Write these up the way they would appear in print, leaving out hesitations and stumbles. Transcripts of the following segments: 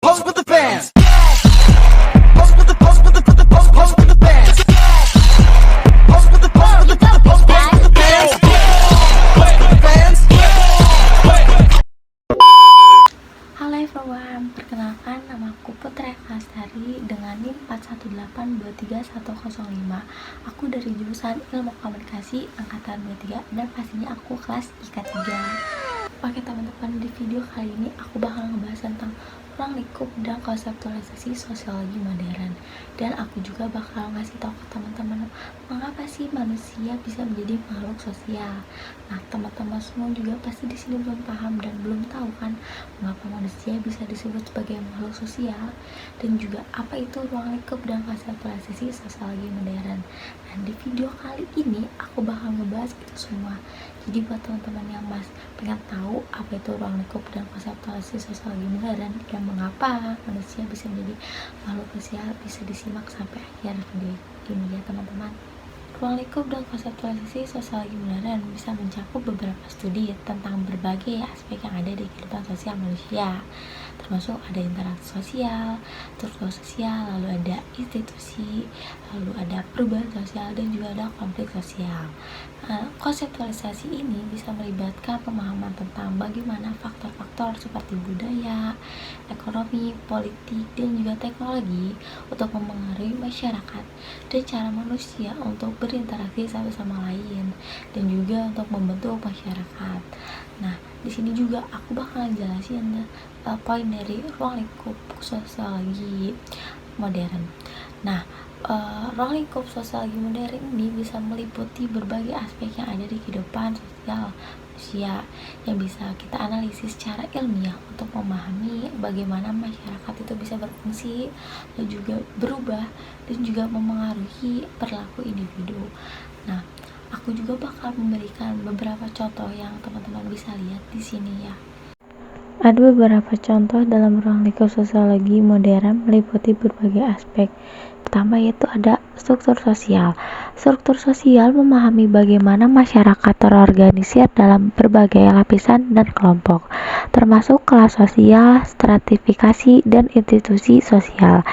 Pose with the fans. Pose with the pose with the pose with the fans. Pose with the pose with the pose with the fans. Pose with the fans. Halo everyone, perkenalkan nama aku Putra Lestari dengan NIM 418231005. Aku dari jurusan Ilmu Komunikasi Angkatan 23 dan pastinya aku kelas IK 3. Oke teman-teman, di video kali ini aku bakal ngebahas tentang ruang lingkup dan konseptualisasi sosiologi modern. Dan aku juga bakal ngasih tahu ke teman-teman mengapa sih manusia bisa menjadi makhluk sosial. Nah, teman-teman semua juga pasti di sini belum paham dan belum tahu kan mengapa manusia bisa disebut sebagai makhluk sosial dan juga apa itu ruang lingkup dan konseptualisasi sosiologi modern. Nah, di video kali ini aku bakal ngebahas itu semua. Jadi buat teman-teman yang pengen tahu apa itu ruang lingkup dan konseptualisasi sosiologi modern dan mengapa manusia bisa menjadi makhluk sosial, bisa disimak sampai akhir video ini ya teman-teman. Ruang lingkup dan konseptualisasi sosiologi modern bisa mencakup beberapa studi tentang berbagai aspek yang ada di kehidupan sosial manusia, termasuk ada interaksi sosial, struktur sosial, lalu ada institusi, lalu ada perubahan sosial, dan juga ada konflik sosial. Konseptualisasi ini bisa melibatkan pemahaman tentang bagaimana faktor-faktor seperti budaya, ekonomi, politik, dan juga teknologi untuk mempengaruhi masyarakat dan cara manusia untuk berinteraksi satu sama lain dan juga untuk membentuk masyarakat. Nah, di sini juga aku bakalan jelasin poin dari ruang lingkup sosiologi modern. Nah, ruang lingkup sosiologi modern ini bisa meliputi berbagai aspek yang ada di kehidupan sosial manusia yang bisa kita analisis secara ilmiah untuk memahami bagaimana masyarakat itu bisa berfungsi dan juga berubah dan juga memengaruhi perilaku individu. Nah, aku juga bakal memberikan beberapa contoh yang teman-teman bisa lihat di sini ya. Ada beberapa contoh dalam ruang lingkup sosiologi modern meliputi berbagai aspek. Pertama yaitu ada struktur sosial. Struktur sosial memahami bagaimana masyarakat terorganisir dalam berbagai lapisan dan kelompok, termasuk kelas sosial, stratifikasi, dan institusi sosial.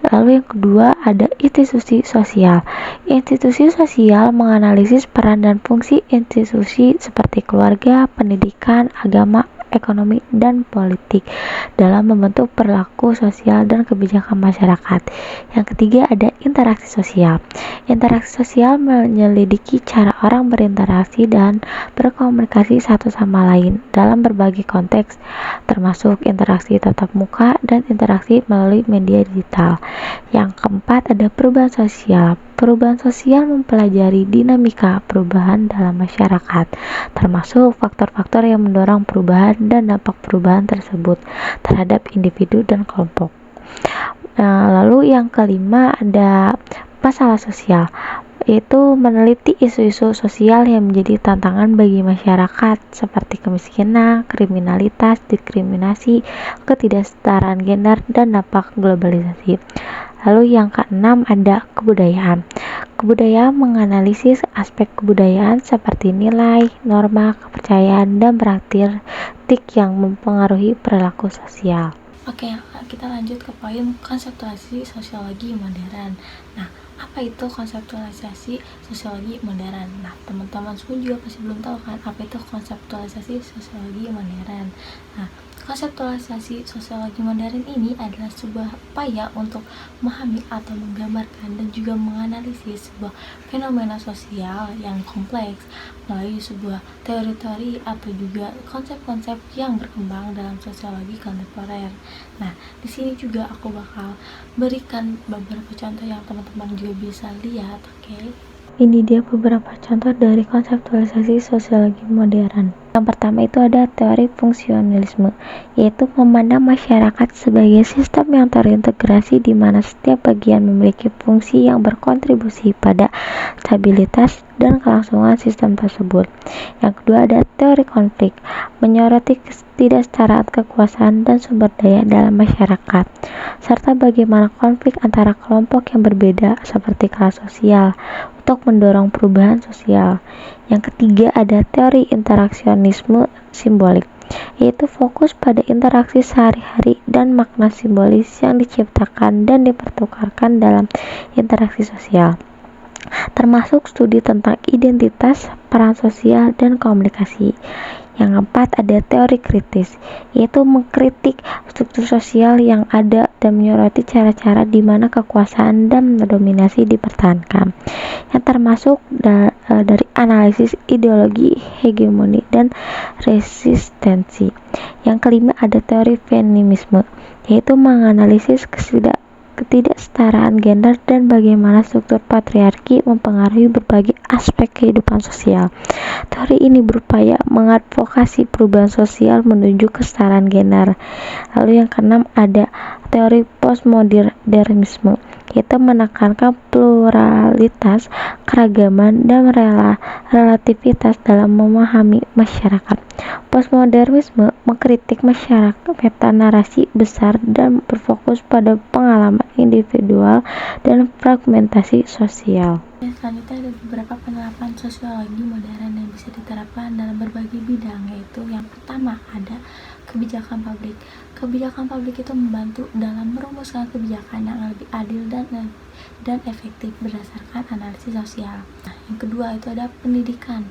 Lalu yang kedua ada institusi sosial. Institusi sosial menganalisis peran dan fungsi institusi seperti keluarga, pendidikan, agama, ekonomi, dan politik dalam membentuk perilaku sosial dan kebijakan masyarakat. Yang ketiga ada interaksi sosial. Interaksi sosial menyelidiki cara orang berinteraksi dan berkomunikasi satu sama lain dalam berbagai konteks, termasuk interaksi tatap muka dan interaksi melalui media digital. Yang keempat ada perubahan sosial. Perubahan sosial mempelajari dinamika perubahan dalam masyarakat, termasuk faktor-faktor yang mendorong perubahan dan dampak perubahan tersebut terhadap individu dan kelompok. Lalu yang kelima ada masalah sosial, yaitu meneliti isu-isu sosial yang menjadi tantangan bagi masyarakat seperti kemiskinan, kriminalitas, diskriminasi, ketidaksetaraan gender, dan dampak globalisasi. Lalu yang keenam ada kebudayaan. Kebudayaan menganalisis aspek kebudayaan seperti nilai, norma, kepercayaan, dan praktik yang mempengaruhi perilaku sosial. Oke, kita lanjut ke poin konseptualisasi sosiologi modern. Nah, apa itu konseptualisasi sosiologi modern? Nah, teman-teman semua juga pasti belum tahu kan apa itu konseptualisasi sosiologi modern. Nah, konseptualisasi sosiologi modern ini adalah sebuah upaya untuk memahami atau menggambarkan dan juga menganalisis sebuah fenomena sosial yang kompleks melalui sebuah teori-teori atau juga konsep-konsep yang berkembang dalam sosiologi kontemporer. Nah, di sini juga aku bakal berikan beberapa contoh yang teman-teman juga bisa lihat, oke? Ini dia beberapa contoh dari konseptualisasi sosiologi modern. Yang pertama itu ada teori fungsionalisme, yaitu memandang masyarakat sebagai sistem yang terintegrasi di mana setiap bagian memiliki fungsi yang berkontribusi pada stabilitas dan kelangsungan sistem tersebut. Yang kedua ada teori konflik, menyoroti ketidaksetaraan kekuasaan dan sumber daya dalam masyarakat, serta bagaimana konflik antara kelompok yang berbeda seperti kelas sosial untuk mendorong perubahan sosial. Yang ketiga ada teori interaksionisme simbolik, yaitu fokus pada interaksi sehari-hari dan dan makna simbolis yang diciptakan dan dipertukarkan dalam interaksi sosial, termasuk studi tentang identitas, peran sosial, dan komunikasi. Yang keempat, ada teori kritis, yaitu mengkritik struktur sosial yang ada dan menyoroti cara-cara di mana kekuasaan dan dominasi dipertahankan, yang termasuk dari analisis ideologi, hegemoni, dan resistensi. Yang kelima, ada teori feminisme, yaitu menganalisis ketidaksetaraan gender dan bagaimana struktur patriarki mempengaruhi berbagai aspek kehidupan sosial. Teori ini berupaya mengadvokasi perubahan sosial menuju kesetaraan gender. Lalu yang keenam, ada teori postmodernisme, yaitu menekankan pluralitas, keragaman, dan relativitas dalam memahami masyarakat. Postmodernisme mengkritik masyarakat meta-narasi besar dan berfokus pada pengalaman individual dan fragmentasi sosial. Selanjutnya ada beberapa penerapan sosiologi modern yang bisa diterapkan dalam berbagai bidang, yaitu yang pertama ada kebijakan publik. Kebijakan publik itu membantu dalam merumuskan kebijakan yang lebih adil dan efektif berdasarkan analisis sosial. Nah, yang kedua itu ada pendidikan.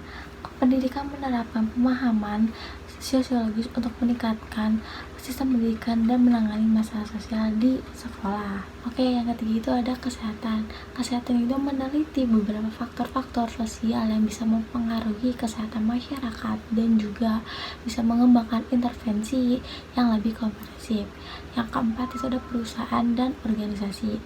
Pendidikan menerapkan pemahaman sosiologis untuk meningkatkan sistem pendidikan dan menangani masalah sosial di sekolah. Oke, yang ketiga itu ada kesehatan. Kesehatan itu meneliti beberapa faktor-faktor sosial yang bisa mempengaruhi kesehatan masyarakat dan juga bisa mengembangkan intervensi yang lebih komprehensif. Yang keempat itu ada perusahaan dan organisasi.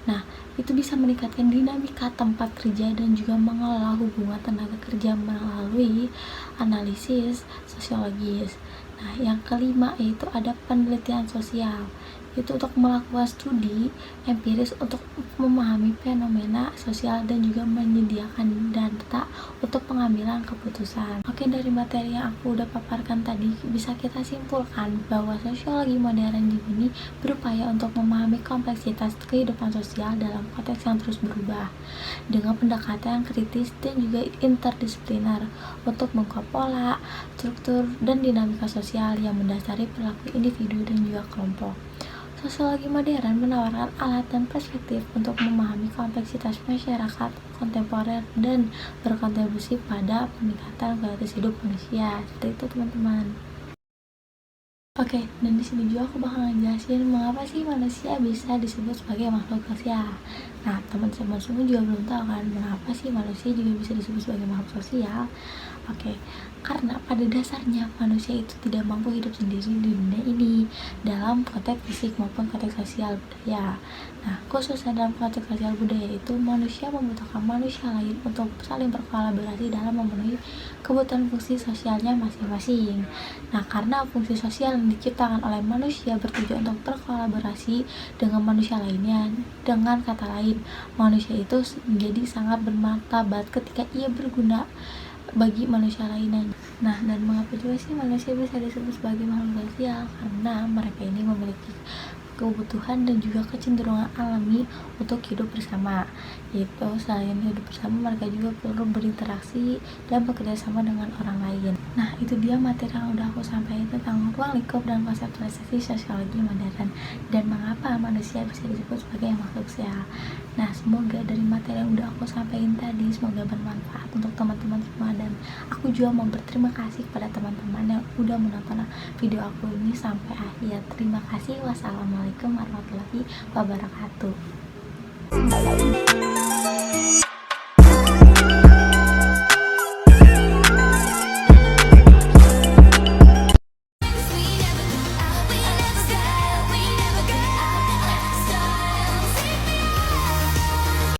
Nah, itu bisa meningkatkan dinamika tempat kerja dan juga mengelola hubungan tenaga kerja melalui analisis sosiologis. Nah, yang kelima yaitu ada penelitian sosial, itu untuk melakukan studi empiris untuk memahami fenomena sosial dan juga menyediakan data untuk pengambilan keputusan. Oke, dari materi yang aku udah paparkan tadi bisa kita simpulkan bahwa sosiologi modern di sini berupaya untuk memahami kompleksitas kehidupan sosial dalam konteks yang terus berubah dengan pendekatan yang kritis dan juga interdisipliner untuk mengungkap pola, struktur, dan dinamika sosial yang mendasari perilaku individu dan juga kelompok. Sosiologi modern menawarkan alat dan perspektif untuk memahami kompleksitas masyarakat kontemporer dan berkontribusi pada peningkatan kualitas hidup manusia. Seperti itu, teman-teman. Oke, dan di sini juga aku bakal ngejelasin mengapa sih manusia bisa disebut sebagai makhluk sosial. Nah, teman-teman semua juga belum tahu kan mengapa sih manusia juga bisa disebut sebagai makhluk sosial. Oke, karena pada dasarnya manusia itu tidak mampu hidup sendiri di dunia ini dalam konteks fisik maupun konteks sosial budaya. Nah, khususnya dalam konteks sosial budaya itu manusia membutuhkan manusia lain untuk saling berkolaborasi dalam memenuhi kebutuhan fungsi sosialnya masing-masing. Nah, karena fungsi sosial yang diciptakan oleh manusia bertujuan untuk berkolaborasi dengan manusia lainnya. Dengan kata lain, manusia itu menjadi sangat bermartabat ketika ia berguna bagi manusia lainnya. Nah, dan mengapa juga sih manusia bisa disebut sebagai makhluk sosial? Karena mereka ini memiliki kebutuhan dan juga kecenderungan alami untuk hidup bersama. Yaitu selain hidup bersama, mereka juga perlu berinteraksi dan bekerja sama dengan orang lain. Nah, itu dia materi yang udah aku sampaikan tentang ruang lingkup dan konseptualisasi sosiologi modern dan mengapa manusia bisa disebut sebagai makhluk sosial. Nah, semoga dari materi yang udah aku sampaikan tadi semoga bermanfaat untuk teman-teman semua, dan aku juga mau berterima kasih kepada teman-teman yang udah menonton video aku ini sampai akhir. Terima kasih. Wassalamualaikum warahmatullahi wabarakatuh.